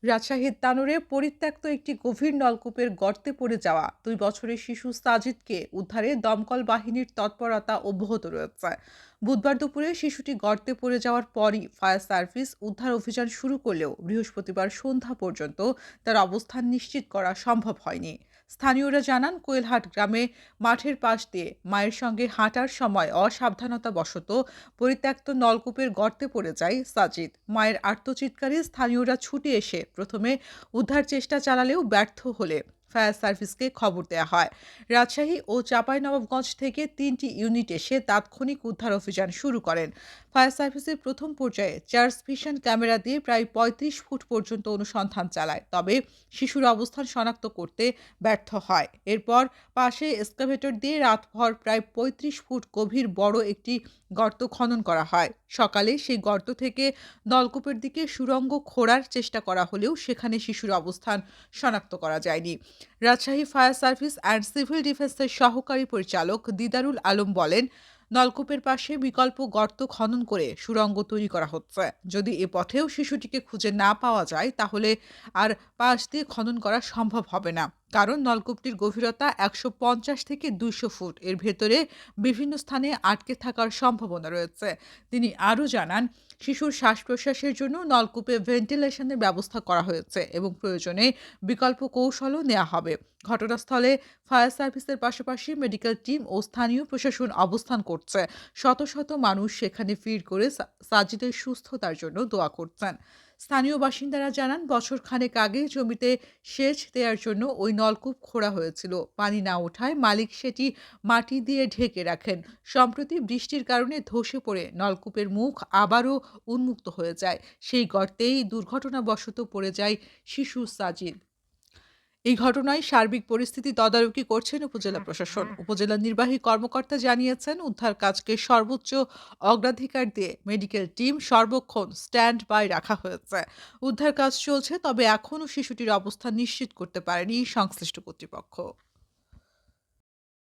রাজশাহীর তানোরে পরিত্যক্ত একটি গভীর নলকূপের গর্তে পড়ে যাওয়া ২ বছরের শিশু সাজিদকে উদ্ধারে দমকল বাহিনীর তৎপরতা অব্যাহত রয়েছে। বুধবার দুপুরে শিশুটি গর্তে পড়ে যাওয়ার পরই ফায়ার সার্ভিস উদ্ধার অভিযান শুরু করলেও বৃহস্পতিবার সন্ধ্যা পর্যন্ত তার অবস্থান নিশ্চিত করা সম্ভব হয়নি। স্থানীয়রা জানান, কোয়েলহাট গ্রামে মাঠের পাশ দিয়ে মায়ের সঙ্গে হাঁটার সময় অসাবধানতাবশত পরিত্যক্ত নলকূপের গর্তে পড়ে যায় সাজিদ। মায়ের আর্তচিৎকারে স্থানীয়রা ছুটে এসে প্রথমে উদ্ধার চেষ্টা চালালেও ব্যর্থ হলে ফায়ার সার্ভিসকে খবর দেওয়া হয়। রাজশাহী ও চাঁপাইনবাবগঞ্জ থেকে ৩টি ইউনিট এসে তাৎক্ষণিক উদ্ধার অভিযান শুরু করেন। ফায়ার সার্ভিসের প্রথম পর্যায়ে চার্জ ভিশন ক্যামেরা দিয়ে প্রায় ৩৫ ফুট পর্যন্ত অনুসন্ধান চালায়, তবে শিশুর অবস্থান শনাক্ত করতে ব্যর্থ হয়। এরপর পাশে এক্সকাভেটর দিয়ে রাতভর প্রায় ৩৫ ফুট গভীর বড় একটি গর্ত খনন করা হয়। সকালে সেই গর্ত থেকে নলকূপের দিকে সুড়ঙ্গ খোঁড়ার চেষ্টা করা হলেও সেখানে শিশুর অবস্থান শনাক্ত করা যায়নি। Rajshahi fire service and civil ডিফেন্সের সহকারী পরিচালক দিদারুল আলম বলেন, নলকূপের পাশে বিকল্প গর্ত খনন করে সুড়ঙ্গ তৈরি করা হচ্ছে। যদি এ পথেও শিশুটিকে খুঁজে না পাওয়া যায় তাহলে আর পাশ দিয়ে খনন করা সম্ভব হবে না। কারণ নলকূপটির গভীরতা ১৫০ থেকে ২০০ ফুট। এর ভেতরে বিভিন্ন স্থানে আটকে থাকার সম্ভাবনা রয়েছে। তিনি আরও জানান, শিশুর শ্বাস-প্রশ্বাসের জন্য নলকূপে ভেন্টিলেশনের ব্যবস্থা করা হয়েছে এবং প্রয়োজনে বিকল্প কৌশলও নেওয়া হবে। ঘটনাস্থলে ফায়ার সার্ভিসের পাশাপাশি মেডিকেল টিম ও স্থানীয় প্রশাসন অবস্থান করছে। শত শত মানুষ সেখানে ভিড় করে সাজিদের সুস্থতার জন্য দোয়া করছেন। স্থানীয় বাসিন্দারা জানান, বছর খানেক আগে জমিতে সেচ দেওয়ার জন্য ওই নলকূপ খোঁড়া হয়েছিল। পানি না ওঠায় মালিক সেটি মাটি দিয়ে ঢেকে রাখেন। সম্প্রতি বৃষ্টির কারণে ধসে পড়ে নলকূপের মুখ আবারও উন্মুক্ত হয়ে যায়। সেই গর্তেই দুর্ঘটনাবশত পড়ে যায় শিশু সাজিদ। এই ঘটনায় সার্বিক পরিস্থিতি তদারকি করছেন উপজেলা প্রশাসন। উপজেলা নির্বাহী কর্মকর্তা জানিয়েছেন, উদ্ধার কাজকে সর্বোচ্চ অগ্রাধিকার দিয়ে মেডিকেল টিম সর্বক্ষণ স্ট্যান্ড বাই রাখা হয়েছে। উদ্ধার কাজ চলছে, তবে এখনও শিশুটির অবস্থান নিশ্চিত করতে পারেনি সংশ্লিষ্ট কর্তৃপক্ষ।